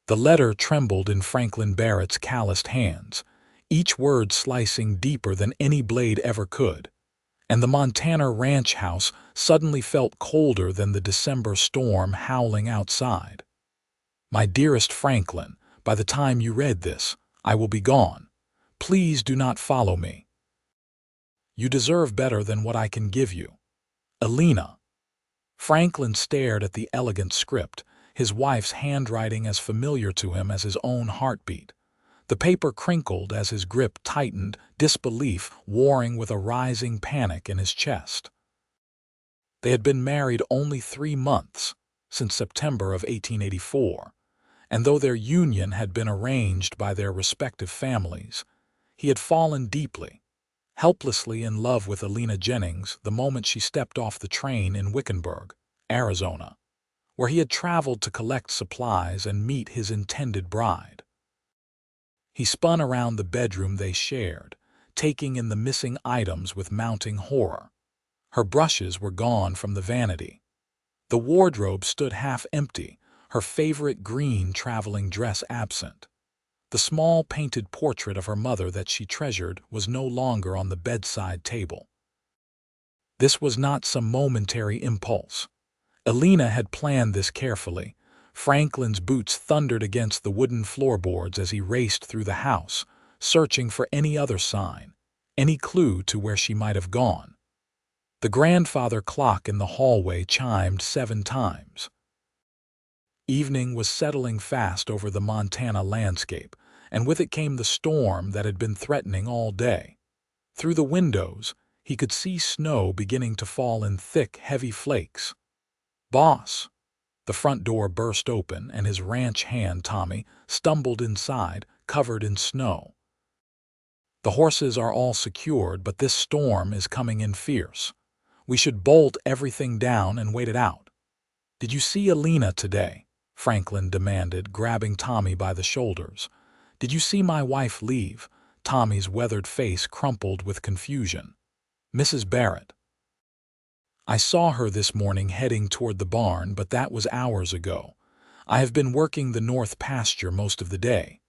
The letter trembled in Franklin Barrett's calloused hands, each word slicing deeper than any blade ever could, and the Montana ranch house suddenly felt colder than the December storm howling outside. My dearest Franklin, by the time you read this, I will be gone. Please do not follow me. You deserve better than what I can give you. Elena. Franklin stared at the elegant script, his wife's handwriting as familiar to him as his own heartbeat. The paper crinkled as his grip tightened, disbelief warring with a rising panic in his chest. They had been married only 3 months, since September of 1884, and though their union had been arranged by their respective families, he had fallen deeply, helplessly in love with Elena Jennings the moment she stepped off the train in Wickenburg, Arizona, where he had traveled to collect supplies and meet his intended bride. He spun around the bedroom they shared, taking in the missing items with mounting horror. Her brushes were gone from the vanity. The wardrobe stood half empty, her favorite green traveling dress absent. The small painted portrait of her mother that she treasured was no longer on the bedside table. This was not some momentary impulse. Elena had planned this carefully. Franklin's boots thundered against the wooden floorboards as he raced through the house, searching for any other sign, any clue to where she might have gone. The grandfather clock in the hallway chimed 7 times. Evening was settling fast over the Montana landscape, and with it came the storm that had been threatening all day. Through the windows, he could see snow beginning to fall in thick, heavy flakes. "Boss!" The front door burst open, and his ranch hand, Tommy, stumbled inside, covered in snow. "The horses are all secured, but this storm is coming in fierce. We should bolt everything down and wait it out." "Did you see Elena today?" Franklin demanded, grabbing Tommy by the shoulders. "Did you see my wife leave?" Tommy's weathered face crumpled with confusion. "Mrs. Barrett." "I saw her this morning heading toward the barn, but that was hours ago. I have been working the north pasture most of the day."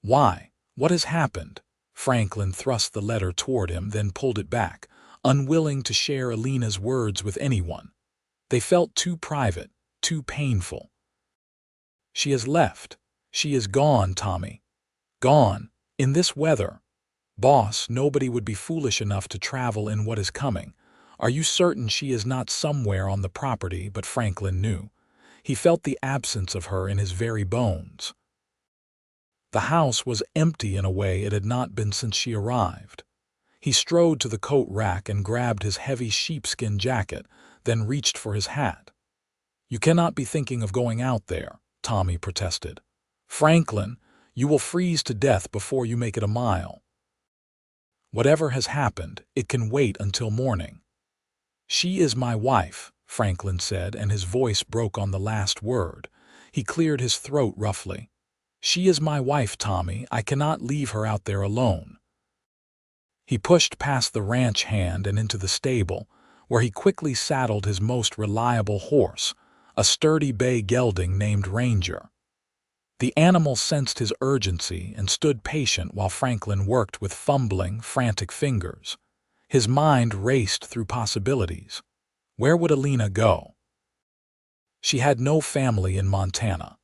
"Why? What has happened?" Franklin thrust the letter toward him, then pulled it back, unwilling to share Elena's words with anyone. They felt too private, too painful. "She has left. She is gone, Tommy. Gone. In this weather. Boss, nobody would be foolish enough to travel in what is coming. Are you certain she is not somewhere on the property?" But Franklin knew. He felt the absence of her in his very bones. The house was empty in a way it had not been since she arrived. He strode to the coat rack and grabbed his heavy sheepskin jacket, then reached for his hat. "You cannot be thinking of going out there," Tommy protested. "Franklin, you will freeze to death before you make it a mile." "Whatever has happened, it can wait until morning." "She is my wife," Franklin said, and his voice broke on the last word. He cleared his throat roughly. "She is my wife, Tommy. I cannot leave her out there alone." He pushed past the ranch hand and into the stable, where he quickly saddled his most reliable horse, a sturdy bay gelding named Ranger. The animal sensed his urgency and stood patient while Franklin worked with fumbling, frantic fingers. His mind raced through possibilities. Where would Elena go? She had no family in Montana.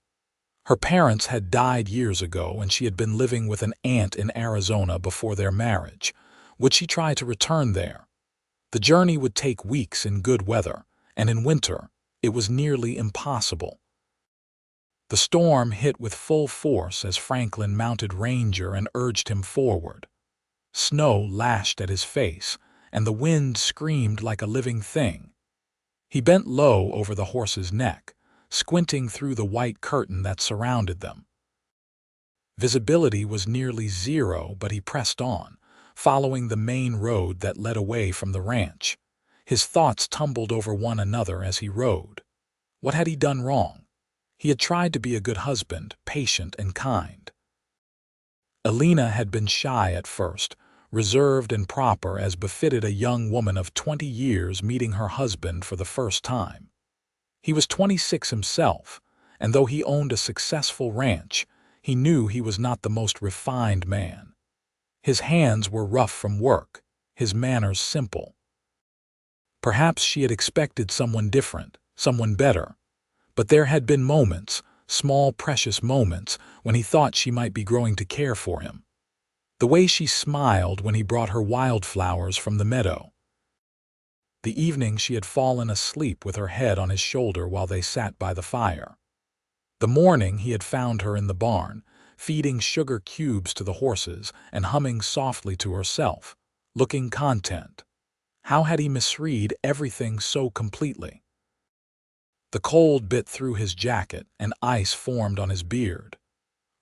Her parents had died years ago, and she had been living with an aunt in Arizona before their marriage. Would she try to return there? The journey would take weeks in good weather, and in winter, it was nearly impossible. The storm hit with full force as Franklin mounted Ranger and urged him forward. Snow lashed at his face, and the wind screamed like a living thing. He bent low over the horse's neck, squinting through the white curtain that surrounded them. Visibility was nearly zero, but he pressed on, following the main road that led away from the ranch. His thoughts tumbled over one another as he rode. What had he done wrong? He had tried to be a good husband, patient and kind. Elena had been shy at first, reserved and proper as befitted a young woman of 20 years meeting her husband for the first time. He was 26 himself, and though he owned a successful ranch, he knew he was not the most refined man. His hands were rough from work, his manners simple. Perhaps she had expected someone different, someone better, but there had been moments, small precious moments, when he thought she might be growing to care for him. The way she smiled when he brought her wildflowers from the meadow. The evening she had fallen asleep with her head on his shoulder while they sat by the fire. The morning he had found her in the barn, feeding sugar cubes to the horses and humming softly to herself, looking content. How had he misread everything so completely? The cold bit through his jacket and ice formed on his beard.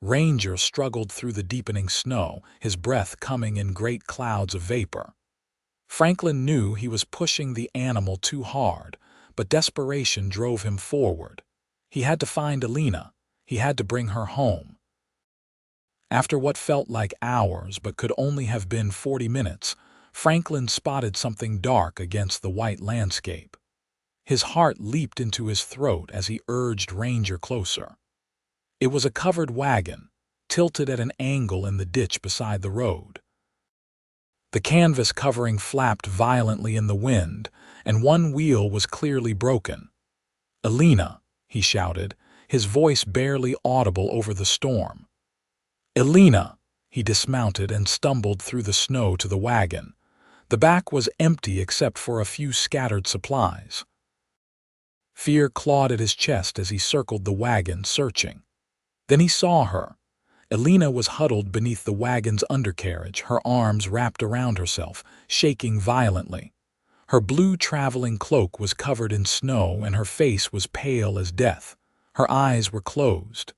Ranger struggled through the deepening snow, his breath coming in great clouds of vapor. Franklin knew he was pushing the animal too hard, but desperation drove him forward. He had to find Elena. He had to bring her home. After what felt like hours but could only have been 40 minutes, Franklin spotted something dark against the white landscape. His heart leaped into his throat as he urged Ranger closer. It was a covered wagon, tilted at an angle in the ditch beside the road. The canvas covering flapped violently in the wind, and one wheel was clearly broken. "Elena," he shouted, his voice barely audible over the storm. "Elena!" He dismounted and stumbled through the snow to the wagon. The back was empty except for a few scattered supplies. Fear clawed at his chest as he circled the wagon, searching. Then he saw her. Elena was huddled beneath the wagon's undercarriage, her arms wrapped around herself, shaking violently. Her blue traveling cloak was covered in snow and her face was pale as death. Her eyes were closed.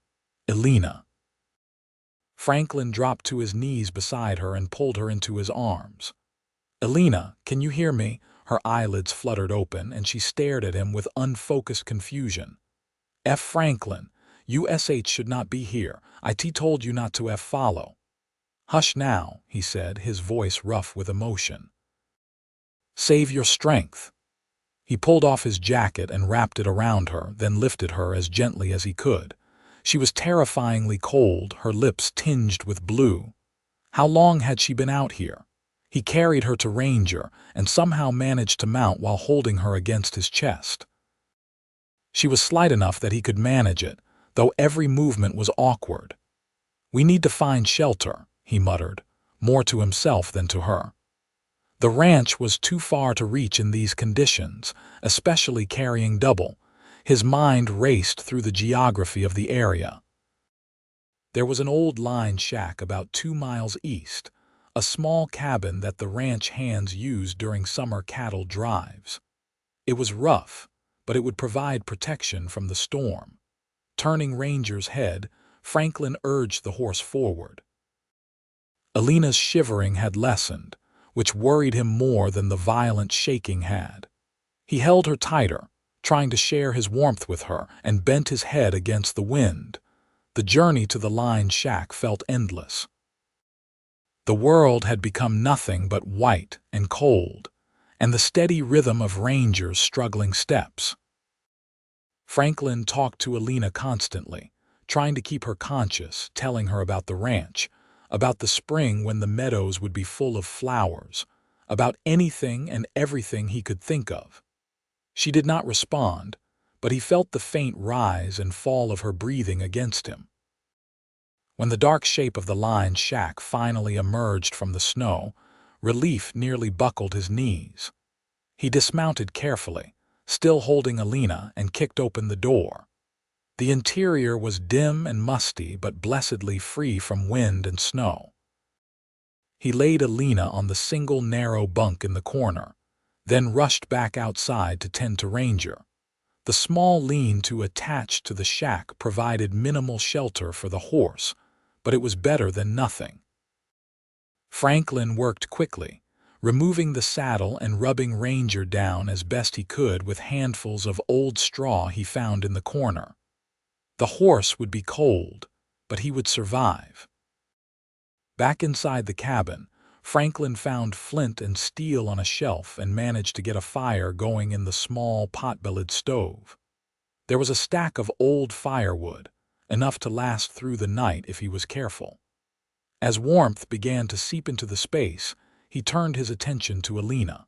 "Elena." Franklin dropped to his knees beside her and pulled her into his arms. "Elena, can you hear me?" Her eyelids fluttered open and she stared at him with unfocused confusion. "F. Franklin, USH should not be here. IT told you not to follow." "Hush now," he said, his voice rough with emotion. "Save your strength." He pulled off his jacket and wrapped it around her, then lifted her as gently as he could. She was terrifyingly cold, her lips tinged with blue. How long had she been out here? He carried her to Ranger and somehow managed to mount while holding her against his chest. She was slight enough that he could manage it, though every movement was awkward. "We need to find shelter," he muttered, more to himself than to her. The ranch was too far to reach in these conditions, especially carrying double. His mind raced through the geography of the area. There was an old line shack about 2 miles east, a small cabin that the ranch hands used during summer cattle drives. It was rough, but it would provide protection from the storm. Turning Ranger's head, Franklin urged the horse forward. Elena's shivering had lessened, which worried him more than the violent shaking had. He held her tighter, trying to share his warmth with her, and bent his head against the wind. The journey to the line shack felt endless. The world had become nothing but white and cold, and the steady rhythm of Ranger's struggling steps. Franklin talked to Elena constantly, trying to keep her conscious, telling her about the ranch, about the spring when the meadows would be full of flowers, about anything and everything he could think of. She did not respond, but he felt the faint rise and fall of her breathing against him. When the dark shape of the line shack finally emerged from the snow, relief nearly buckled his knees. He dismounted carefully, still holding Elena, and kicked open the door. The interior was dim and musty but blessedly free from wind and snow. He laid Elena on the single narrow bunk in the corner, then rushed back outside to tend to Ranger. The small lean-to attached to the shack provided minimal shelter for the horse, but it was better than nothing. Franklin worked quickly, removing the saddle and rubbing Ranger down as best he could with handfuls of old straw he found in the corner. The horse would be cold, but he would survive. Back inside the cabin, Franklin found flint and steel on a shelf and managed to get a fire going in the small pot-bellied stove. There was a stack of old firewood, enough to last through the night if he was careful. As warmth began to seep into the space, he turned his attention to Elena.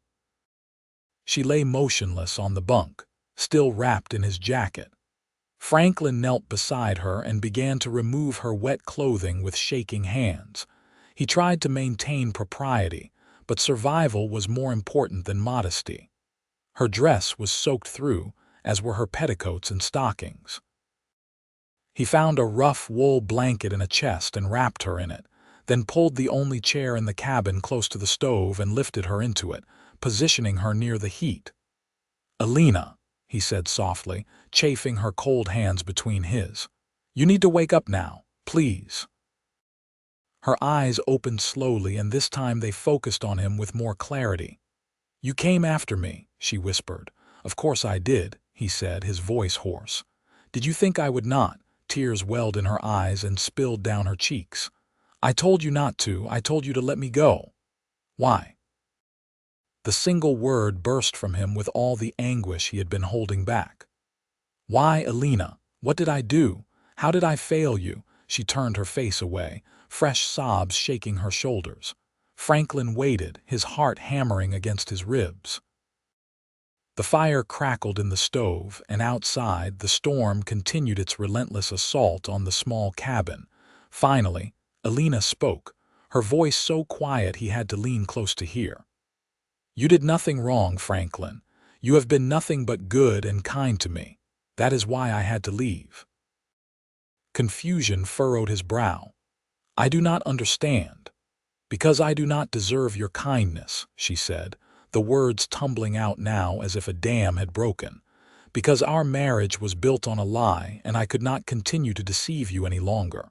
She lay motionless on the bunk, still wrapped in his jacket. Franklin knelt beside her and began to remove her wet clothing with shaking hands. He tried to maintain propriety, but survival was more important than modesty. Her dress was soaked through, as were her petticoats and stockings. He found a rough wool blanket in a chest and wrapped her in it, then pulled the only chair in the cabin close to the stove and lifted her into it, positioning her near the heat. "Elena," he said softly, chafing her cold hands between his. "You need to wake up now, please." Her eyes opened slowly, and this time they focused on him with more clarity. "You came after me," she whispered. "Of course I did," he said, his voice hoarse. "Did you think I would not?" Tears welled in her eyes and spilled down her cheeks. "I told you not to. I told you to let me go." "Why?" The single word burst from him with all the anguish he had been holding back. "Why, Elena? What did I do? How did I fail you?" She turned her face away, fresh sobs shaking her shoulders. Franklin waited, his heart hammering against his ribs. The fire crackled in the stove, and outside, the storm continued its relentless assault on the small cabin. Finally, Elena spoke, her voice so quiet he had to lean close to hear. "You did nothing wrong, Franklin. You have been nothing but good and kind to me. That is why I had to leave." Confusion furrowed his brow. "I do not understand." "Because I do not deserve your kindness," she said, the words tumbling out now as if a dam had broken. "Because our marriage was built on a lie, and I could not continue to deceive you any longer."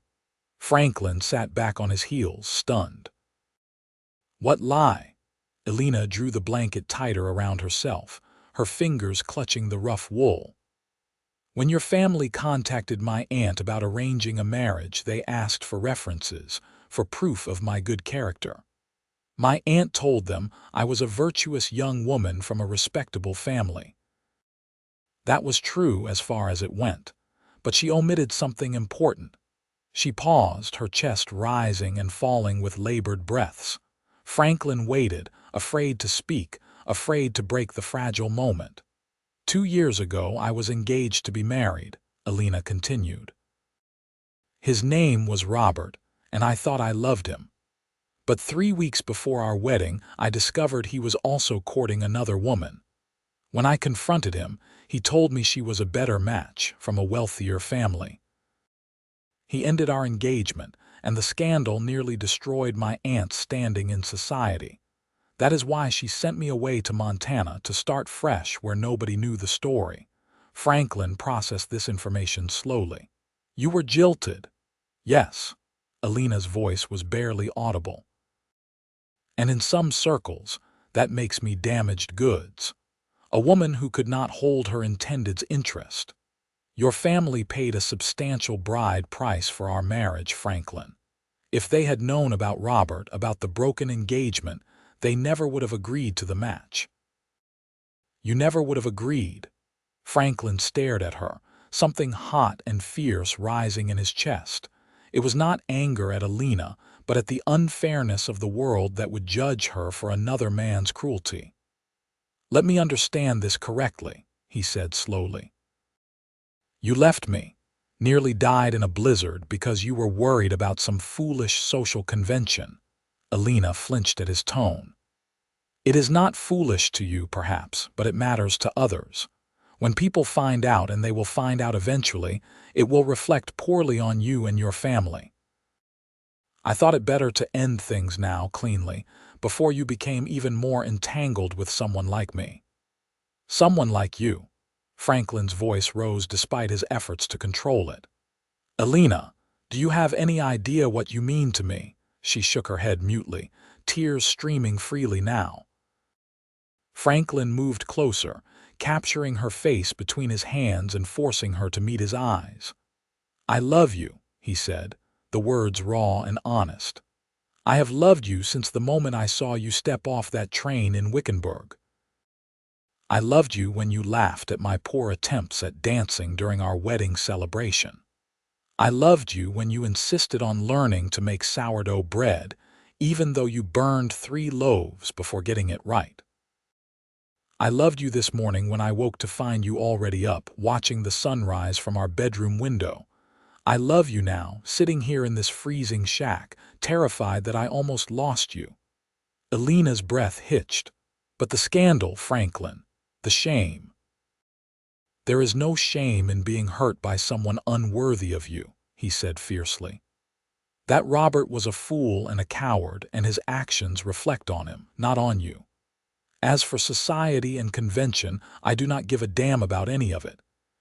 Franklin sat back on his heels, stunned. "What lie?" Elena drew the blanket tighter around herself, her fingers clutching the rough wool. "When your family contacted my aunt about arranging a marriage, they asked for references, for proof of my good character. My aunt told them I was a virtuous young woman from a respectable family. That was true as far as it went, but she omitted something important." She paused, her chest rising and falling with labored breaths. Franklin waited, afraid to speak, afraid to break the fragile moment. "2 years ago I was engaged to be married," Elena continued. "His name was Robert, and I thought I loved him. But 3 weeks before our wedding, I discovered he was also courting another woman. When I confronted him, he told me she was a better match, from a wealthier family. He ended our engagement, and the scandal nearly destroyed my aunt's standing in society. That is why she sent me away to Montana to start fresh where nobody knew the story." Franklin processed this information slowly. "You were jilted." "Yes." Elena's voice was barely audible. "And in some circles, that makes me damaged goods. A woman who could not hold her intended's interest. Your family paid a substantial bride price for our marriage, Franklin. If they had known about Robert, about the broken engagement, they never would have agreed to the match." "You never would have agreed." Franklin stared at her, something hot and fierce rising in his chest. It was not anger at Elena, but at the unfairness of the world that would judge her for another man's cruelty. "Let me understand this correctly," he said slowly. "You left me, nearly died in a blizzard because you were worried about some foolish social convention." Elena flinched at his tone. "It is not foolish to you, perhaps, but it matters to others. When people find out, and they will find out eventually, it will reflect poorly on you and your family. I thought it better to end things now, cleanly, before you became even more entangled with someone like me." "Someone like you." Franklin's voice rose despite his efforts to control it. "Elena, do you have any idea what you mean to me?" She shook her head mutely, tears streaming freely now. Franklin moved closer, capturing her face between his hands and forcing her to meet his eyes. "I love you," he said, the words raw and honest. "I have loved you since the moment I saw you step off that train in Wickenburg." I loved you when you laughed at my poor attempts at dancing during our wedding celebration. I loved you when you insisted on learning to make sourdough bread, even though you burned 3 loaves before getting it right. I loved you this morning when I woke to find you already up, watching the sunrise from our bedroom window. I love you now, sitting here in this freezing shack, terrified that I almost lost you. Elena's breath hitched. But the scandal, Franklin, the shame. There is no shame in being hurt by someone unworthy of you, he said fiercely. That Robert was a fool and a coward, and his actions reflect on him, not on you. As for society and convention, I do not give a damn about any of it.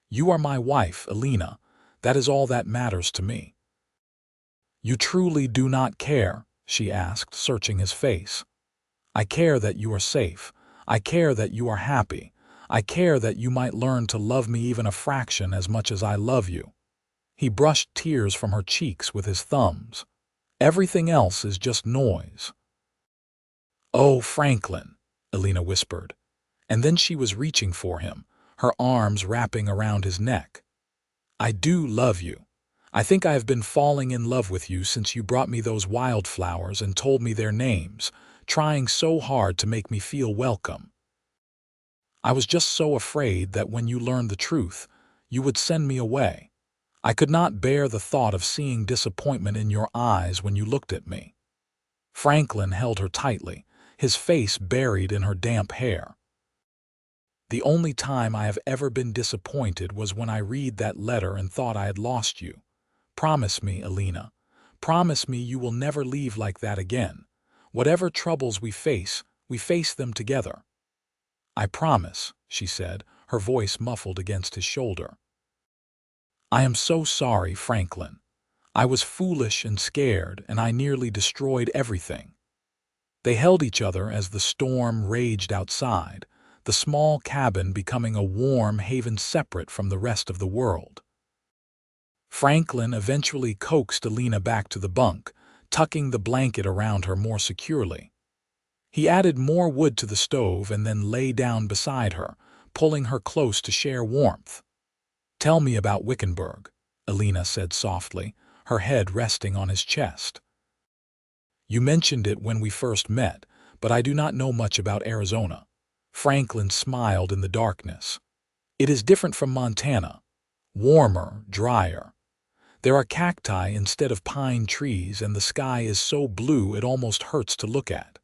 You are my wife, Elena. That is all that matters to me. You truly do not care, she asked, searching his face. I care that you are safe. I care that you are happy. I care that you might learn to love me even a fraction as much as I love you. He brushed tears from her cheeks with his thumbs. Everything else is just noise. Oh, Franklin, Elena whispered, and then she was reaching for him, her arms wrapping around his neck. I do love you. I think I have been falling in love with you since you brought me those wildflowers and told me their names, trying so hard to make me feel welcome. I was just so afraid that when you learned the truth, you would send me away. I could not bear the thought of seeing disappointment in your eyes when you looked at me. Franklin held her tightly, his face buried in her damp hair. The only time I have ever been disappointed was when I read that letter and thought I had lost you. Promise me, Elena. Promise me you will never leave like that again. Whatever troubles we face them together. I promise, she said, her voice muffled against his shoulder. I am so sorry, Franklin. I was foolish and scared, and I nearly destroyed everything. They held each other as the storm raged outside, the small cabin becoming a warm haven separate from the rest of the world. Franklin eventually coaxed Elena back to the bunk, tucking the blanket around her more securely. He added more wood to the stove and then lay down beside her, pulling her close to share warmth. Tell me about Wickenburg, Elena said softly, her head resting on his chest. You mentioned it when we first met, but I do not know much about Arizona. Franklin smiled in the darkness. It is different from Montana. Warmer, drier. There are cacti instead of pine trees, and the sky is so blue it almost hurts to look at.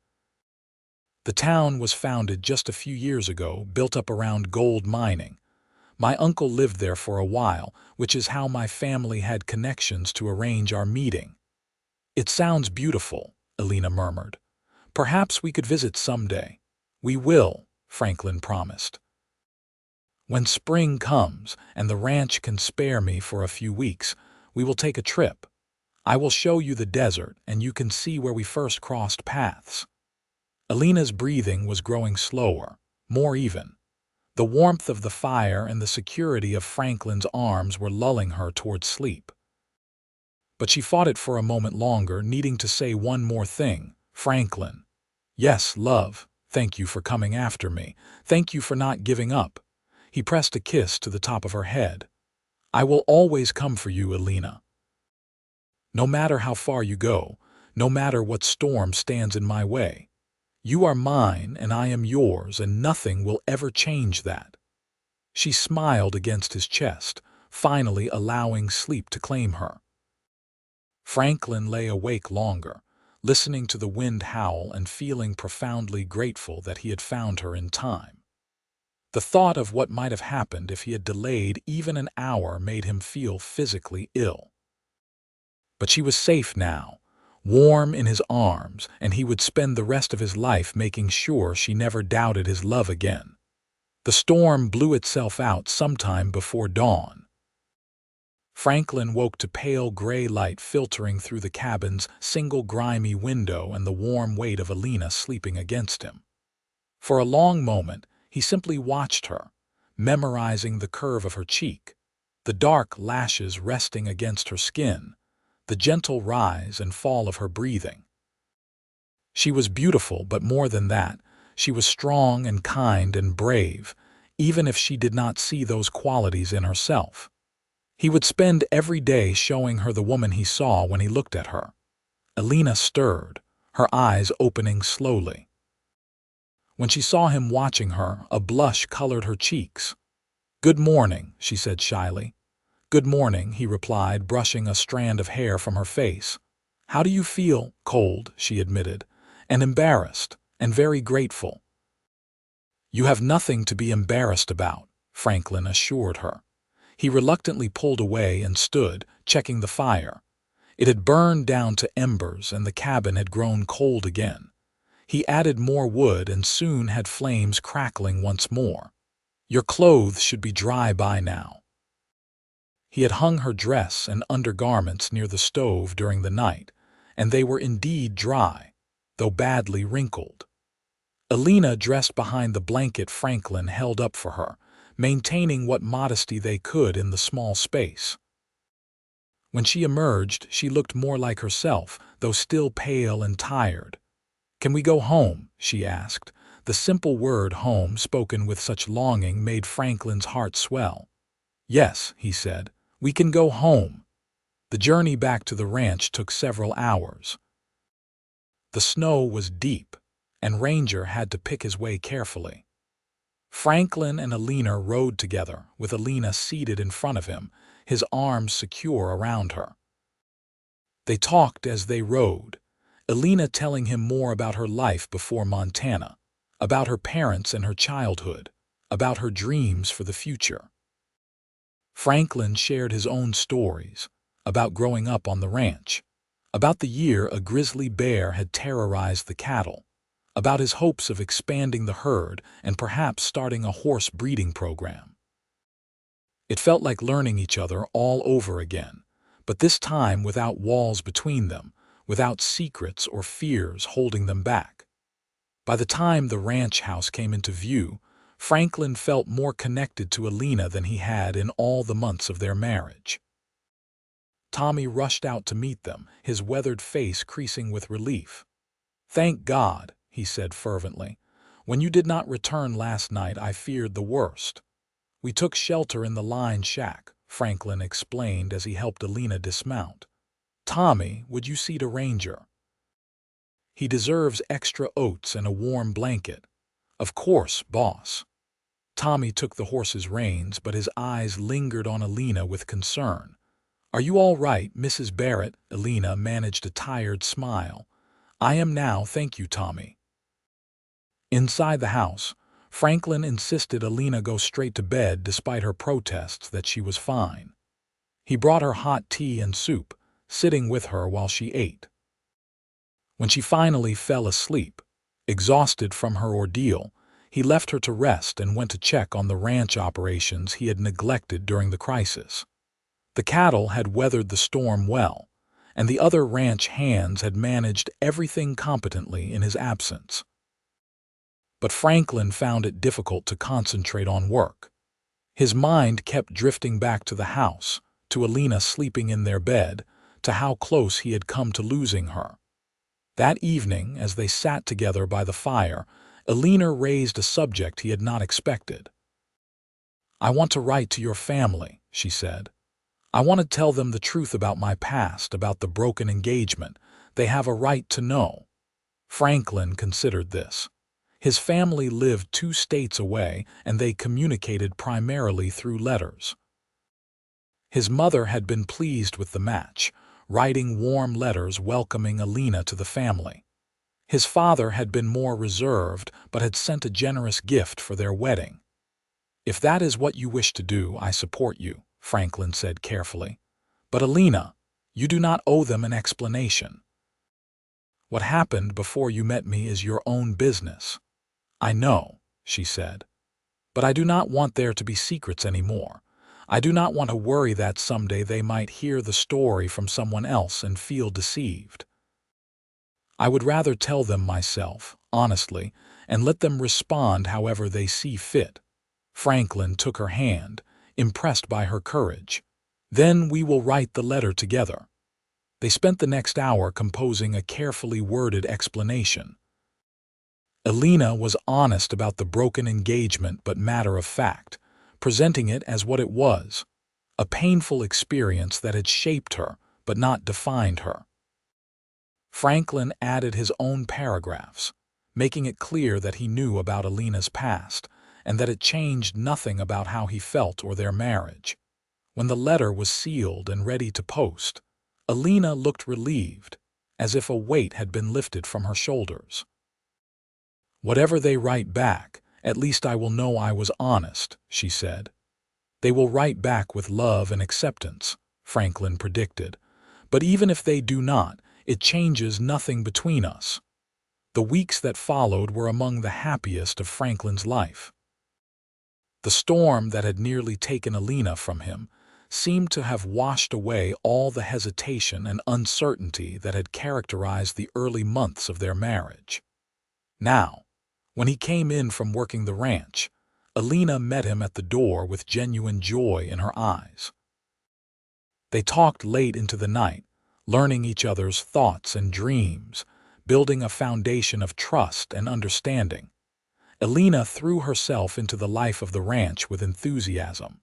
The town was founded just a few years ago, built up around gold mining. My uncle lived there for a while, which is how my family had connections to arrange our meeting. It sounds beautiful, Elena murmured. Perhaps we could visit someday. We will, Franklin promised. When spring comes and the ranch can spare me for a few weeks, we will take a trip. I will show you the desert and you can see where we first crossed paths. Elena's breathing was growing slower, more even. The warmth of the fire and the security of Franklin's arms were lulling her toward sleep. But she fought it for a moment longer, needing to say one more thing. Franklin. Yes, love, thank you for coming after me. Thank you for not giving up. He pressed a kiss to the top of her head. I will always come for you, Elena. No matter how far you go, no matter what storm stands in my way. You are mine and I am yours, and nothing will ever change that. She smiled against his chest, finally allowing sleep to claim her. Franklin lay awake longer, listening to the wind howl and feeling profoundly grateful that he had found her in time. The thought of what might have happened if he had delayed even an hour made him feel physically ill. But she was safe now, warm in his arms, and he would spend the rest of his life making sure she never doubted his love again. The storm blew itself out sometime before dawn. Franklin woke to pale gray light filtering through the cabin's single grimy window and the warm weight of Elena sleeping against him. For a long moment, he simply watched her, memorizing the curve of her cheek, the dark lashes resting against her skin, the gentle rise and fall of her breathing. She was beautiful, but more than that, She was strong and kind and brave, even if she did not see those qualities in herself. He would spend every day showing her the woman he saw when he looked at her. Elena stirred, her eyes opening slowly. When she saw him watching her, a blush colored her cheeks. "Good morning," she said shyly. "Good morning," he replied, brushing a strand of hair from her face. "How do you feel?" "Cold," she admitted, "and embarrassed, and very grateful." "You have nothing to be embarrassed about," Franklin assured her. He reluctantly pulled away and stood, checking the fire. It had burned down to embers and the cabin had grown cold again. He added more wood and soon had flames crackling once more. "Your clothes should be dry by now." He had hung her dress and undergarments near the stove during the night, and they were indeed dry, though badly wrinkled. Elena dressed behind the blanket Franklin held up for her, maintaining what modesty they could in the small space. When she emerged, she looked more like herself, though still pale and tired. "Can we go home?" she asked. The simple word home, spoken with such longing, made Franklin's heart swell. "Yes," he said, "we can go home." The journey back to the ranch took several hours. The snow was deep, and Ranger had to pick his way carefully. Franklin and Elena rode together, with Elena seated in front of him, his arms secure around her. They talked as they rode, Elena telling him more about her life before Montana, about her parents and her childhood, about her dreams for the future. Franklin shared his own stories, about growing up on the ranch, about the year a grizzly bear had terrorized the cattle, about his hopes of expanding the herd and perhaps starting a horse breeding program. It felt like learning each other all over again, but this time without walls between them, without secrets or fears holding them back. By the time the ranch house came into view, Franklin felt more connected to Elena than he had in all the months of their marriage. Tommy rushed out to meet them, his weathered face creasing with relief. "Thank God," he said fervently. "When you did not return last night, I feared the worst." "We took shelter in the line shack," Franklin explained as he helped Elena dismount. "Tommy, would you seat a Ranger? He deserves extra oats and a warm blanket." "Of course, boss." Tommy took the horse's reins, but his eyes lingered on Elena with concern. "Are you all right, Mrs. Barrett?" Elena managed a tired smile. "I am now, thank you, Tommy." Inside the house, Franklin insisted Elena go straight to bed despite her protests that she was fine. He brought her hot tea and soup, sitting with her while she ate. When she finally fell asleep, exhausted from her ordeal, he left her to rest and went to check on the ranch operations he had neglected during the crisis. The cattle had weathered the storm well, and the other ranch hands had managed everything competently in his absence. But Franklin found it difficult to concentrate on work. His mind kept drifting back to the house, to Elena sleeping in their bed, to how close he had come to losing her. That evening, as they sat together by the fire, Elena raised a subject he had not expected. "I want to write to your family," she said. "I want to tell them the truth about my past, about the broken engagement. They have a right to know." Franklin considered this. His family lived 2 states away, and they communicated primarily through letters. His mother had been pleased with the match, writing warm letters welcoming Elena to the family. His father had been more reserved, but had sent a generous gift for their wedding. "If that is what you wish to do, I support you," Franklin said carefully. "But Elena, you do not owe them an explanation. What happened before you met me is your own business." "I know," she said. "But I do not want there to be secrets anymore. I do not want to worry that someday they might hear the story from someone else and feel deceived. I would rather tell them myself, honestly, and let them respond however they see fit." Franklin took her hand, impressed by her courage. "Then we will write the letter together." They spent the next hour composing a carefully worded explanation. Elena was honest about the broken engagement but matter of fact, presenting it as what it was, a painful experience that had shaped her but not defined her. Franklin added his own paragraphs, making it clear that he knew about Elena's past and that it changed nothing about how he felt or their marriage. When the letter was sealed and ready to post, Elena looked relieved, as if a weight had been lifted from her shoulders. "Whatever they write back, at least I will know I was honest," she said. "They will write back with love and acceptance," Franklin predicted. "But even if they do not, it changes nothing between us." The weeks that followed were among the happiest of Franklin's life. The storm that had nearly taken Elena from him seemed to have washed away all the hesitation and uncertainty that had characterized the early months of their marriage. Now, when he came in from working the ranch, Elena met him at the door with genuine joy in her eyes. They talked late into the night, learning each other's thoughts and dreams, building a foundation of trust and understanding. Elena threw herself into the life of the ranch with enthusiasm.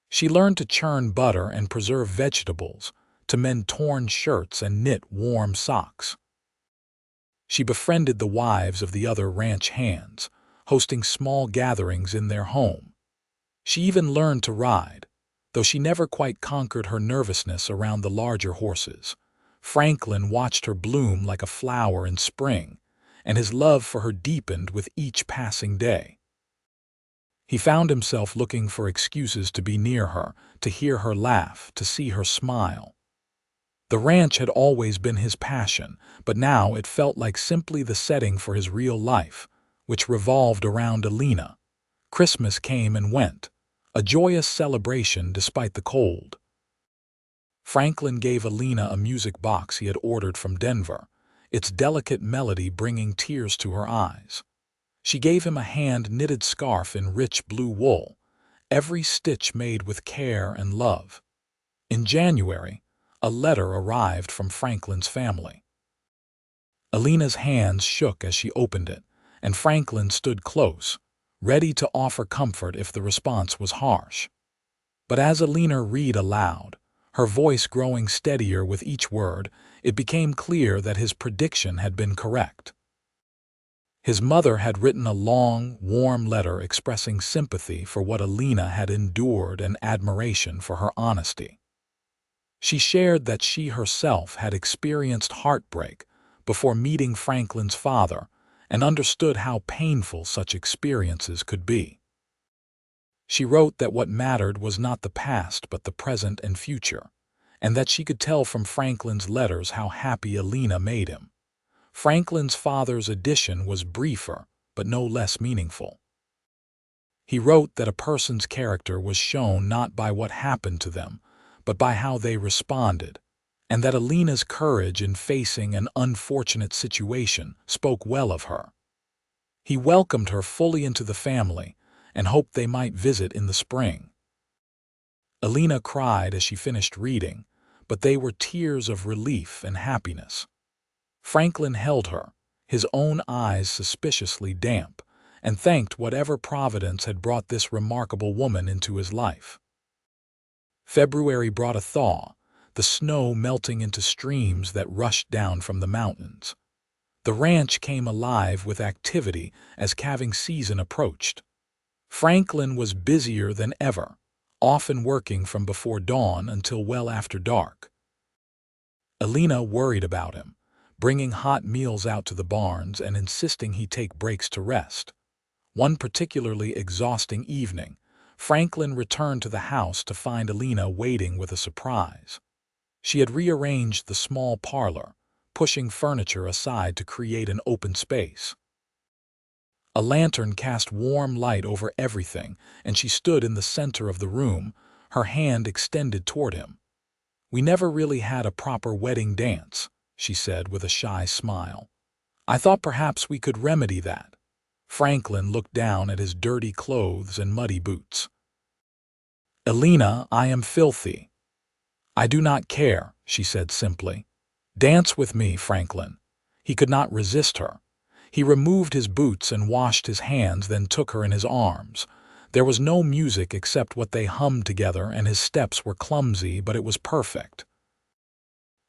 She learned to churn butter and preserve vegetables, to mend torn shirts and knit warm socks. She befriended the wives of the other ranch hands, hosting small gatherings in their home. She even learned to ride, though she never quite conquered her nervousness around the larger horses. Franklin watched her bloom like a flower in spring, and his love for her deepened with each passing day. He found himself looking for excuses to be near her, to hear her laugh, to see her smile. The ranch had always been his passion, but now it felt like simply the setting for his real life, which revolved around Elena. Christmas came and went, a joyous celebration despite the cold. Franklin gave Elena a music box he had ordered from Denver, its delicate melody bringing tears to her eyes. She gave him a hand-knitted scarf in rich blue wool, every stitch made with care and love. In January, a letter arrived from Franklin's family. Elena's hands shook as she opened it, and Franklin stood close, ready to offer comfort if the response was harsh. But as Elena read aloud, her voice growing steadier with each word, it became clear that his prediction had been correct. His mother had written a long, warm letter expressing sympathy for what Elena had endured and admiration for her honesty. She shared that she herself had experienced heartbreak before meeting Franklin's father and understood how painful such experiences could be. She wrote that what mattered was not the past but the present and future, and that she could tell from Franklin's letters how happy Elena made him. Franklin's father's addition was briefer, but no less meaningful. He wrote that a person's character was shown not by what happened to them, but by how they responded, and that Elena's courage in facing an unfortunate situation spoke well of her. He welcomed her fully into the family and hoped they might visit in the spring. Elena cried as she finished reading, but they were tears of relief and happiness. Franklin held her, his own eyes suspiciously damp, and thanked whatever providence had brought this remarkable woman into his life. February brought a thaw, the snow melting into streams that rushed down from the mountains. The ranch came alive with activity as calving season approached. Franklin was busier than ever, often working from before dawn until well after dark. Elena worried about him, bringing hot meals out to the barns and insisting he take breaks to rest. One particularly exhausting evening, Franklin returned to the house to find Elena waiting with a surprise. She had rearranged the small parlor, pushing furniture aside to create an open space. A lantern cast warm light over everything, and she stood in the center of the room, her hand extended toward him. "We never really had a proper wedding dance," she said with a shy smile. "I thought perhaps we could remedy that." Franklin looked down at his dirty clothes and muddy boots. "Elena, I am filthy." "I do not care," she said simply. "Dance with me, Franklin." He could not resist her. He removed his boots and washed his hands, then took her in his arms. There was no music except what they hummed together, and his steps were clumsy, but it was perfect.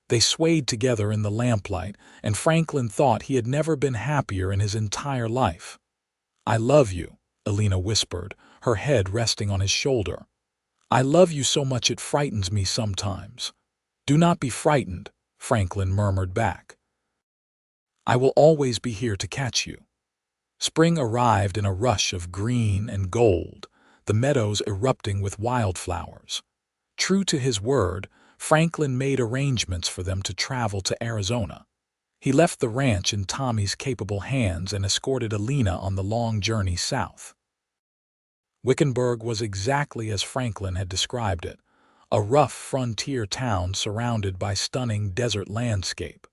They swayed together in the lamplight, and Franklin thought he had never been happier in his entire life. "I love you," Elena whispered, her head resting on his shoulder. "I love you so much it frightens me sometimes." "Do not be frightened," Franklin murmured back. "I will always be here to catch you." Spring arrived in a rush of green and gold, the meadows erupting with wildflowers. True to his word, Franklin made arrangements for them to travel to Arizona. He left the ranch in Tommy's capable hands and escorted Elena on the long journey south. Wickenburg was exactly as Franklin had described it, a rough frontier town surrounded by stunning desert landscape.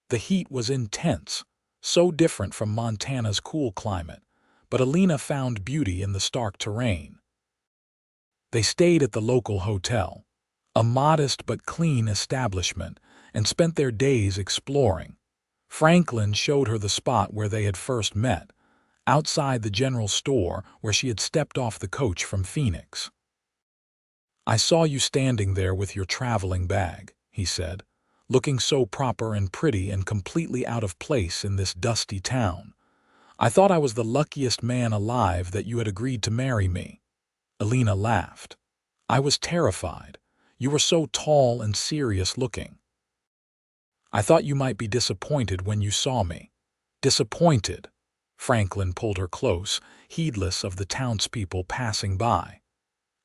The heat was intense, so different from Montana's cool climate, but Elena found beauty in the stark terrain. They stayed at the local hotel, a modest but clean establishment, and spent their days exploring. Franklin showed her the spot where they had first met, outside the general store where she had stepped off the coach from Phoenix. "I saw you standing there with your traveling bag," he said, "looking so proper and pretty and completely out of place in this dusty town. I thought I was the luckiest man alive that you had agreed to marry me." Elena laughed. "I was terrified. You were so tall and serious looking. I thought you might be disappointed when you saw me." "Disappointed?" Franklin pulled her close, heedless of the townspeople passing by.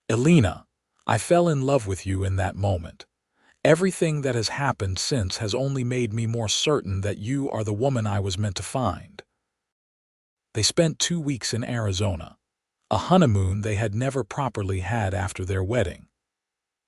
"Elena, I fell in love with you in that moment. Everything that has happened since has only made me more certain that you are the woman I was meant to find." They spent 2 weeks in Arizona, a honeymoon they had never properly had after their wedding.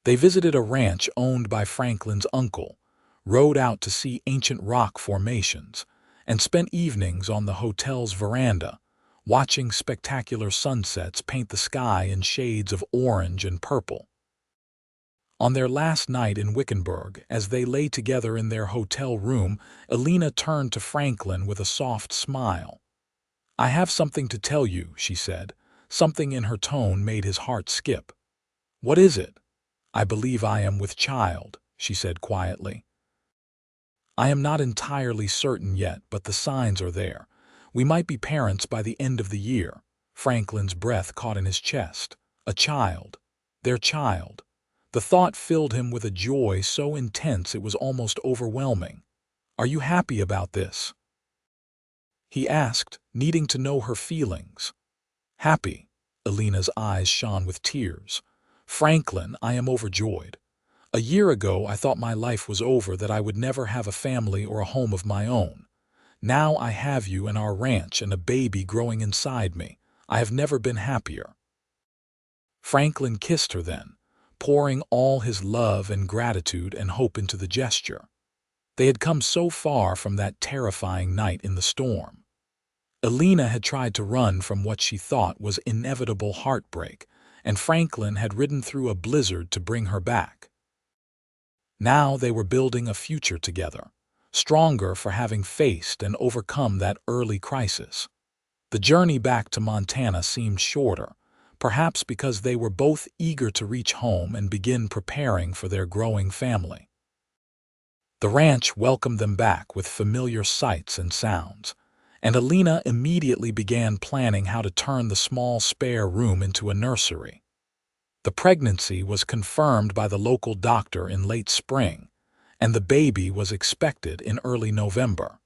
They visited a ranch owned by Franklin's uncle, rode out to see ancient rock formations, and spent evenings on the hotel's veranda, watching spectacular sunsets paint the sky in shades of orange and purple. On their last night in Wickenburg, as they lay together in their hotel room, Elena turned to Franklin with a soft smile. "I have something to tell you," she said. Something in her tone made his heart skip. "What is it?" "I believe I am with child," she said quietly. "I am not entirely certain yet, but the signs are there. We might be parents by the end of the year." Franklin's breath caught in his chest. A child. Their child. The thought filled him with a joy so intense it was almost overwhelming. "Are you happy about this?" he asked, needing to know her feelings. "Happy?" Elena's eyes shone with tears. "Franklin, I am overjoyed. A year ago I thought my life was over, that I would never have a family or a home of my own. Now I have you and our ranch and a baby growing inside me. I have never been happier." Franklin kissed her then, pouring all his love and gratitude and hope into the gesture. They had come so far from that terrifying night in the storm. Elena had tried to run from what she thought was inevitable heartbreak, and Franklin had ridden through a blizzard to bring her back. Now they were building a future together, stronger for having faced and overcome that early crisis. The journey back to Montana seemed shorter, perhaps because they were both eager to reach home and begin preparing for their growing family. The ranch welcomed them back with familiar sights and sounds, and Elena immediately began planning how to turn the small spare room into a nursery. The pregnancy was confirmed by the local doctor in late spring, and the baby was expected in early November.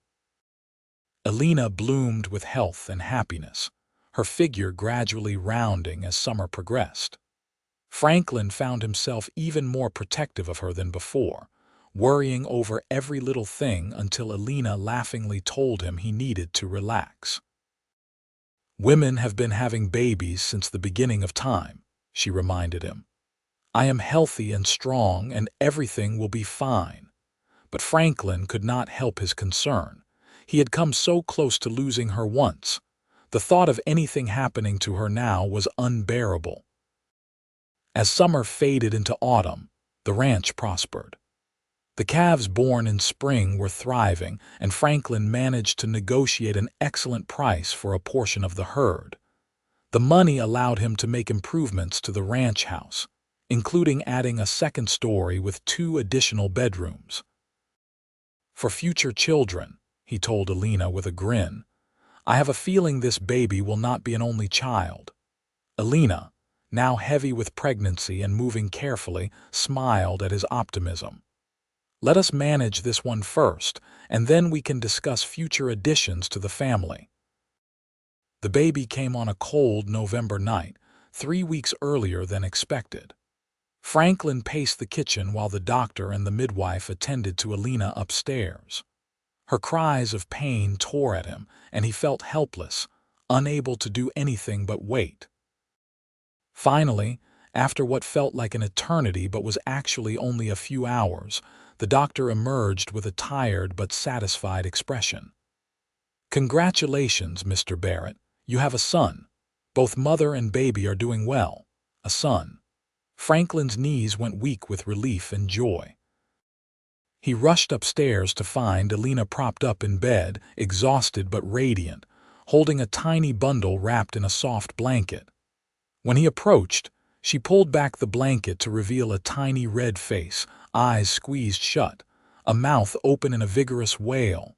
Elena bloomed with health and happiness, her figure gradually rounding as summer progressed. Franklin found himself even more protective of her than before, worrying over every little thing until Elena laughingly told him he needed to relax. "Women have been having babies since the beginning of time," she reminded him. "I am healthy and strong and everything will be fine." But Franklin could not help his concern. He had come so close to losing her once. The thought of anything happening to her now was unbearable. As summer faded into autumn, the ranch prospered. The calves born in spring were thriving, and Franklin managed to negotiate an excellent price for a portion of the herd. The money allowed him to make improvements to the ranch house, including adding a second story with 2 additional bedrooms. "For future children," he told Elena with a grin. "I have a feeling this baby will not be an only child." Elena, now heavy with pregnancy and moving carefully, smiled at his optimism. "Let us manage this one first, and then we can discuss future additions to the family." The baby came on a cold November night, 3 weeks earlier than expected. Franklin paced the kitchen while the doctor and the midwife attended to Elena upstairs. Her cries of pain tore at him, and he felt helpless, unable to do anything but wait. Finally, after what felt like an eternity but was actually only a few hours, the doctor emerged with a tired but satisfied expression. "Congratulations, Mr. Barrett. You have a son. Both mother and baby are doing well. A son." Franklin's knees went weak with relief and joy. He rushed upstairs to find Elena propped up in bed, exhausted but radiant, holding a tiny bundle wrapped in a soft blanket. When he approached, she pulled back the blanket to reveal a tiny red face, eyes squeezed shut, a mouth open in a vigorous wail.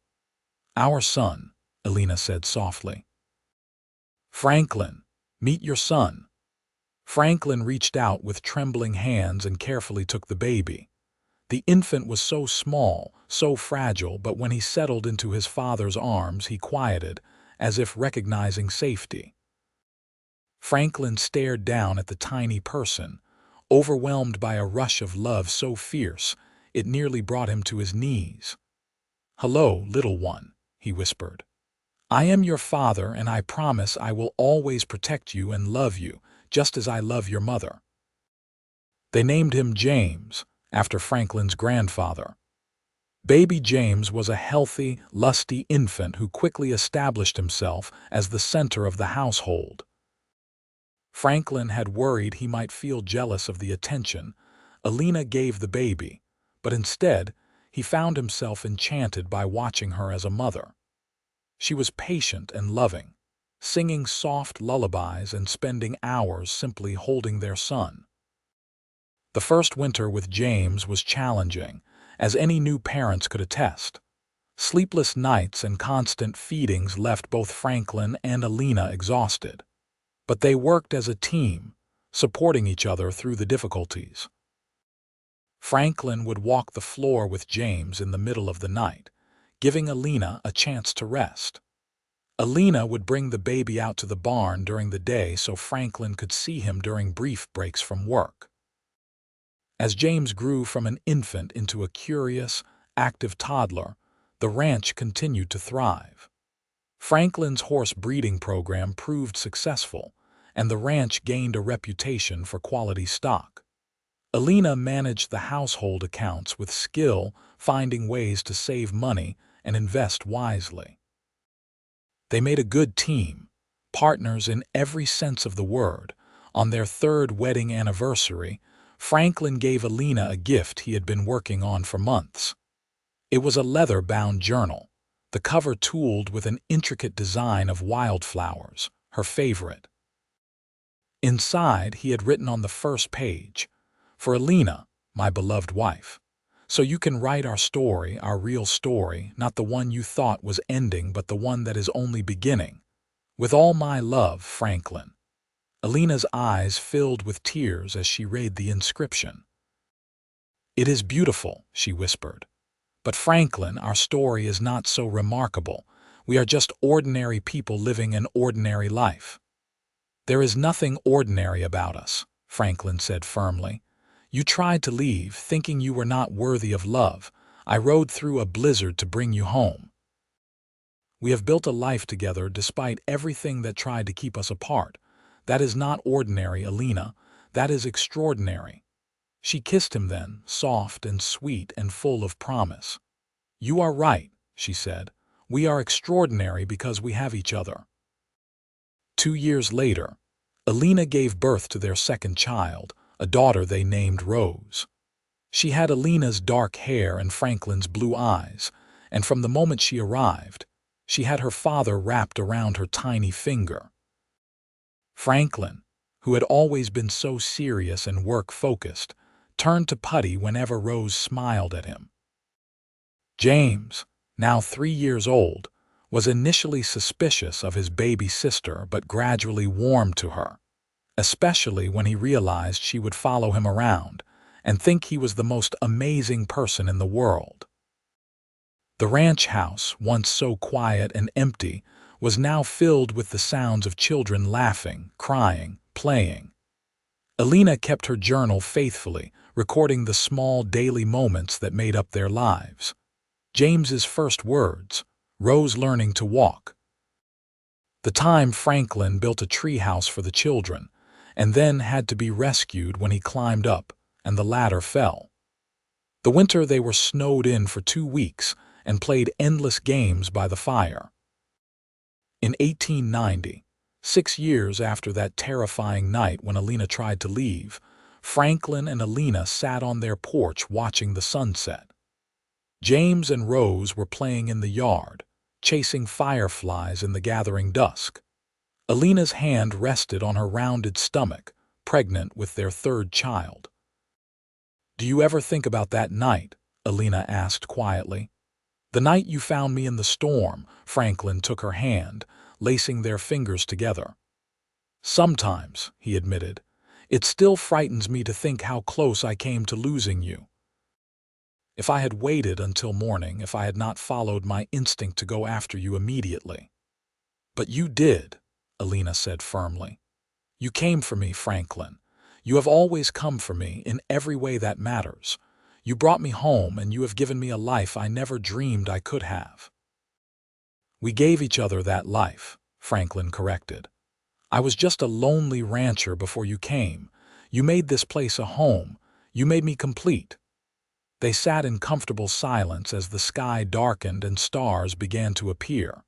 "Our son," Elena said softly. "Franklin, meet your son." Franklin reached out with trembling hands and carefully took the baby. The infant was so small, so fragile, but when he settled into his father's arms, he quieted, as if recognizing safety. Franklin stared down at the tiny person, overwhelmed by a rush of love so fierce it nearly brought him to his knees. "Hello, little one," he whispered. "I am your father, and I promise I will always protect you and love you, just as I love your mother." They named him James, after Franklin's grandfather. Baby James was a healthy, lusty infant who quickly established himself as the center of the household. Franklin had worried he might feel jealous of the attention Elena gave the baby, but instead, he found himself enchanted by watching her as a mother. She was patient and loving, singing soft lullabies and spending hours simply holding their son. The first winter with James was challenging, as any new parents could attest. Sleepless nights and constant feedings left both Franklin and Elena exhausted. But they worked as a team, supporting each other through the difficulties. Franklin would walk the floor with James in the middle of the night, giving Elena a chance to rest. Elena would bring the baby out to the barn during the day so Franklin could see him during brief breaks from work. As James grew from an infant into a curious, active toddler, the ranch continued to thrive. Franklin's horse breeding program proved successful, and the ranch gained a reputation for quality stock. Elena managed the household accounts with skill, finding ways to save money and invest wisely. They made a good team, partners in every sense of the word. On their 3rd wedding anniversary, Franklin gave Elena a gift he had been working on for months. It was a leather-bound journal, the cover tooled with an intricate design of wildflowers, her favorite. Inside, he had written on the first page, "For Elena, my beloved wife. So you can write our story, our real story, not the one you thought was ending, but the one that is only beginning. With all my love, Franklin." Elena's eyes filled with tears as she read the inscription. "It is beautiful," she whispered. "But Franklin, our story is not so remarkable. We are just ordinary people living an ordinary life." "There is nothing ordinary about us," Franklin said firmly. "You tried to leave, thinking you were not worthy of love. I rode through a blizzard to bring you home. We have built a life together despite everything that tried to keep us apart. That is not ordinary, Elena. That is extraordinary." She kissed him then, soft and sweet and full of promise. "You are right," she said. "We are extraordinary because we have each other." 2 years later, Elena gave birth to their second child, a daughter they named Rose. She had Elena's dark hair and Franklin's blue eyes, and from the moment she arrived, she had her father wrapped around her tiny finger. Franklin, who had always been so serious and work-focused, turned to putty whenever Rose smiled at him. James, now 3 years old, was initially suspicious of his baby sister but gradually warmed to her, especially when he realized she would follow him around and think he was the most amazing person in the world. The ranch house, once so quiet and empty, was now filled with the sounds of children laughing, crying, playing. Elena kept her journal faithfully, recording the small daily moments that made up their lives. James's first words, Rose learning to walk. The time Franklin built a treehouse for the children, and then had to be rescued when he climbed up, and the ladder fell. The winter they were snowed in for 2 weeks and played endless games by the fire. In 1890, 6 years after that terrifying night when Elena tried to leave, Franklin and Elena sat on their porch watching the sunset. James and Rose were playing in the yard, chasing fireflies in the gathering dusk. Elena's hand rested on her rounded stomach, pregnant with their 3rd child. "Do you ever think about that night?" Elena asked quietly. "The night you found me in the storm." Franklin took her hand, lacing their fingers together. "Sometimes," he admitted. "It still frightens me to think how close I came to losing you. If I had waited until morning, if I had not followed my instinct to go after you immediately." "But you did," Elena said firmly. "You came for me, Franklin. You have always come for me in every way that matters. You brought me home, and you have given me a life I never dreamed I could have." "We gave each other that life," Franklin corrected. "I was just a lonely rancher before you came. You made this place a home. You made me complete." They sat in comfortable silence as the sky darkened and stars began to appear.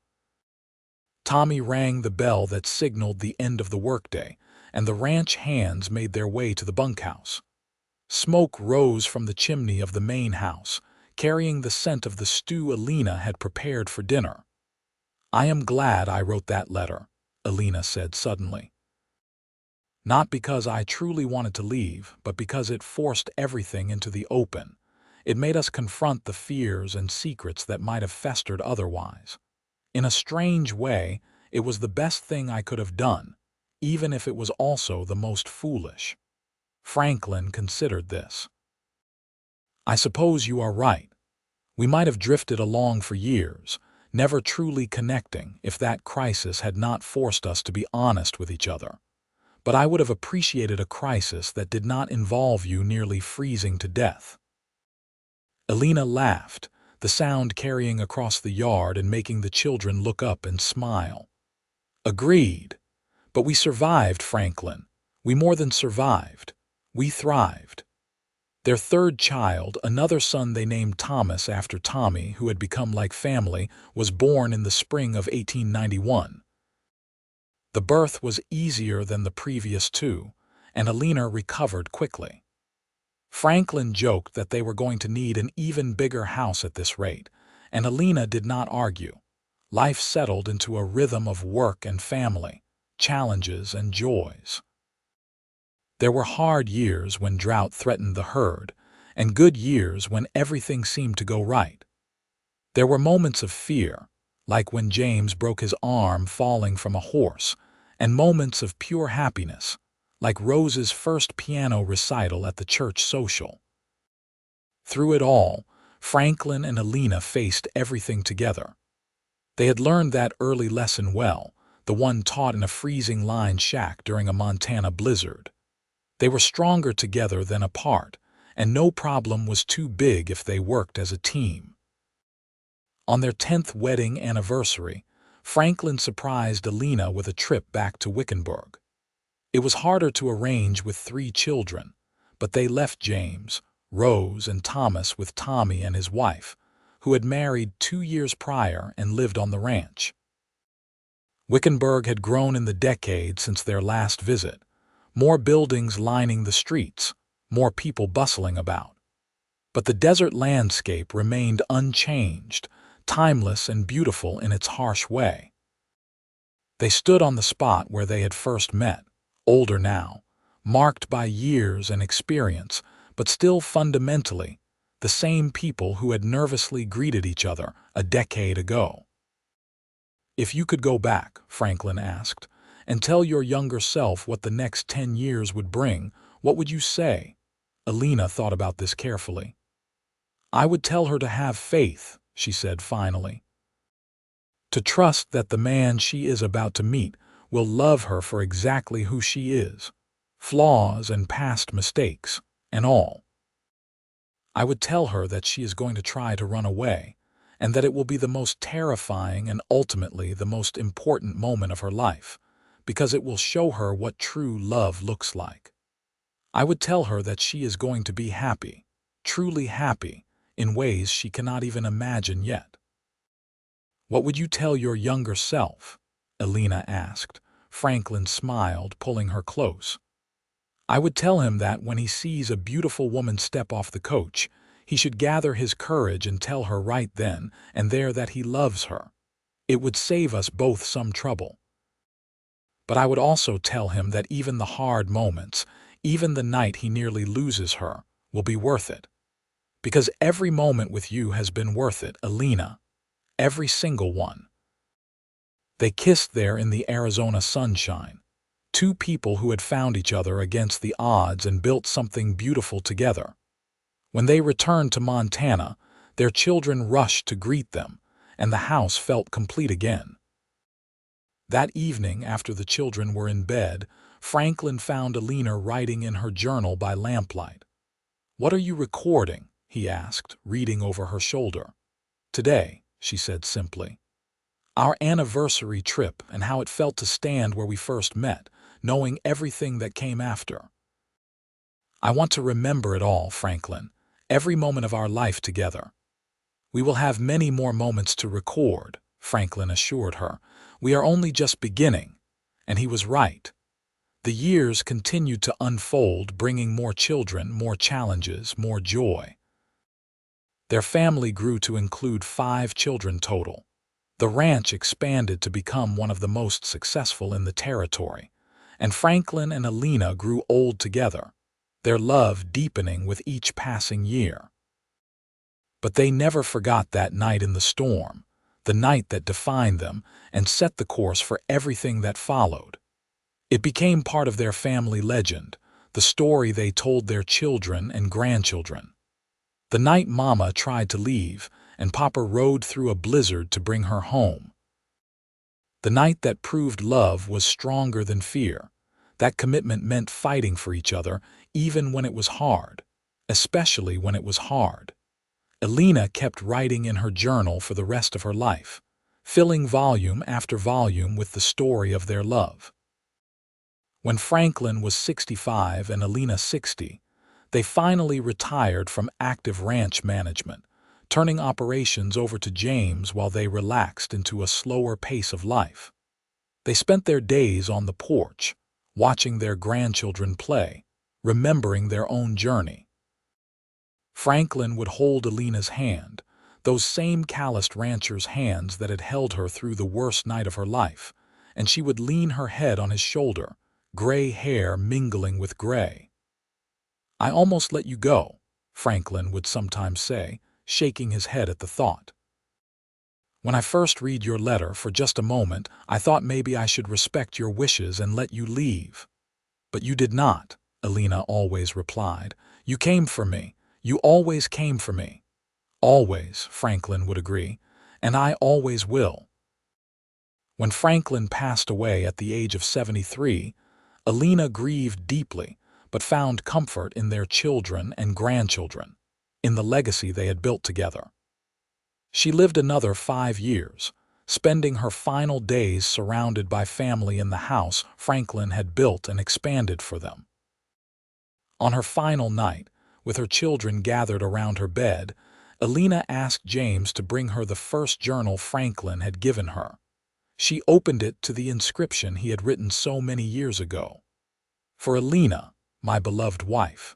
Tommy rang the bell that signaled the end of the workday, and the ranch hands made their way to the bunkhouse. Smoke rose from the chimney of the main house, carrying the scent of the stew Elena had prepared for dinner. "I am glad I wrote that letter," Elena said suddenly. "Not because I truly wanted to leave, but because it forced everything into the open. It made us confront the fears and secrets that might have festered otherwise. In a strange way, it was the best thing I could have done, even if it was also the most foolish." Franklin considered this. "I suppose you are right. We might have drifted along for years, never truly connecting if that crisis had not forced us to be honest with each other. But I would have appreciated a crisis that did not involve you nearly freezing to death." Elena laughed, the sound carrying across the yard and making the children look up and smile. "Agreed. But we survived, Franklin. We more than survived. We thrived." Their 3rd child, another son they named Thomas after Tommy, who had become like family, was born in the spring of 1891. The birth was easier than the previous 2, and Elena recovered quickly. Franklin joked that they were going to need an even bigger house at this rate, and Elena did not argue. Life settled into a rhythm of work and family, challenges and joys. There were hard years when drought threatened the herd, and good years when everything seemed to go right. There were moments of fear, like when James broke his arm falling from a horse, and moments of pure happiness, like Rose's first piano recital at the church social. Through it all, Franklin and Elena faced everything together. They had learned that early lesson well, the one taught in a freezing line shack during a Montana blizzard. They were stronger together than apart, and no problem was too big if they worked as a team. On their 10th wedding anniversary, Franklin surprised Elena with a trip back to Wickenburg. It was harder to arrange with 3 children, but they left James, Rose, and Thomas with Tommy and his wife, who had married 2 years prior and lived on the ranch. Wickenburg had grown in the decade since their last visit, more buildings lining the streets, more people bustling about. But the desert landscape remained unchanged, timeless and beautiful in its harsh way. They stood on the spot where they had first met, older now, marked by years and experience, but still fundamentally the same people who had nervously greeted each other a decade ago. "If you could go back," Franklin asked, "and tell your younger self what the next 10 years would bring, what would you say?" Elena thought about this carefully. "I would tell her to have faith," she said finally. "To trust that the man she is about to meet will love her for exactly who she is, flaws and past mistakes, and all. I would tell her that she is going to try to run away, and that it will be the most terrifying and ultimately the most important moment of her life, because it will show her what true love looks like. I would tell her that she is going to be happy, truly happy, in ways she cannot even imagine yet." "What would you tell your younger self?" Elena asked. Franklin smiled, pulling her close. "I would tell him that when he sees a beautiful woman step off the coach, he should gather his courage and tell her right then and there that he loves her. It would save us both some trouble. But I would also tell him that even the hard moments, even the night he nearly loses her, will be worth it. Because every moment with you has been worth it, Elena. Every single one." They kissed there in the Arizona sunshine. Two people who had found each other against the odds and built something beautiful together. When they returned to Montana, their children rushed to greet them, and the house felt complete again. That evening, after the children were in bed, Franklin found Elena writing in her journal by lamplight. "What are you recording?" he asked, reading over her shoulder. "Today," she said simply. "Our anniversary trip and how it felt to stand where we first met, knowing everything that came after. I want to remember it all, Franklin, every moment of our life together." "We will have many more moments to record," Franklin assured her. "We are only just beginning." And he was right. The years continued to unfold, bringing more children, more challenges, more joy. Their family grew to include 5 children total. The ranch expanded to become one of the most successful in the territory, and Franklin and Elena grew old together, their love deepening with each passing year. But they never forgot that night in the storm, the night that defined them and set the course for everything that followed. It became part of their family legend, the story they told their children and grandchildren. The night Mama tried to leave and Papa rode through a blizzard to bring her home. The night that proved love was stronger than fear. That commitment meant fighting for each other even when it was hard, especially when it was hard. Elena kept writing in her journal for the rest of her life, filling volume after volume with the story of their love. When Franklin was 65 and Elena 60, they finally retired from active ranch management, turning operations over to James while they relaxed into a slower pace of life. They spent their days on the porch, watching their grandchildren play, remembering their own journey. Franklin would hold Elena's hand, those same calloused rancher's hands that had held her through the worst night of her life, and she would lean her head on his shoulder, gray hair mingling with gray. "I almost let you go," Franklin would sometimes say, shaking his head at the thought. "When I first read your letter for just a moment, I thought maybe I should respect your wishes and let you leave. But you did not," Elena always replied. "You came for me. You always came for me." "Always," Franklin would agree, "and I always will." When Franklin passed away at the age of 73, Elena grieved deeply, but found comfort in their children and grandchildren, in the legacy they had built together. She lived another 5 years, spending her final days surrounded by family in the house Franklin had built and expanded for them. On her final night, with her children gathered around her bed, Elena asked James to bring her the first journal Franklin had given her. She opened it to the inscription he had written so many years ago. "For Elena, my beloved wife."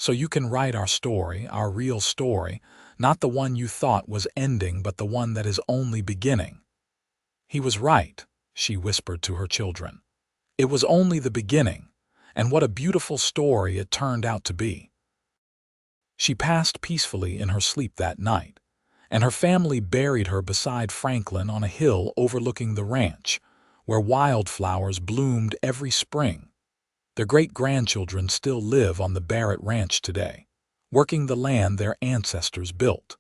So you can write our story, our real story, not the one you thought was ending, but the one that is only beginning." "He was right," she whispered to her children. "It was only the beginning, and what a beautiful story it turned out to be." She passed peacefully in her sleep that night, and her family buried her beside Franklin on a hill overlooking the ranch, where wildflowers bloomed every spring. Their great-grandchildren still live on the Barrett ranch today, working the land their ancestors built.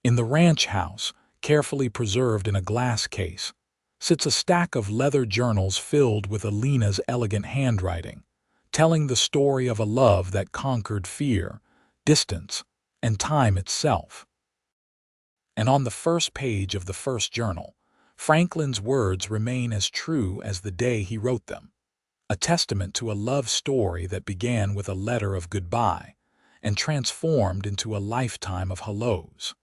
In the ranch house, carefully preserved in a glass case, sits a stack of leather journals filled with Elena's elegant handwriting, telling the story of a love that conquered fear, distance, and time itself. And on the first page of the first journal, Franklin's words remain as true as the day he wrote them, a testament to a love story that began with a letter of goodbye and transformed into a lifetime of hellos.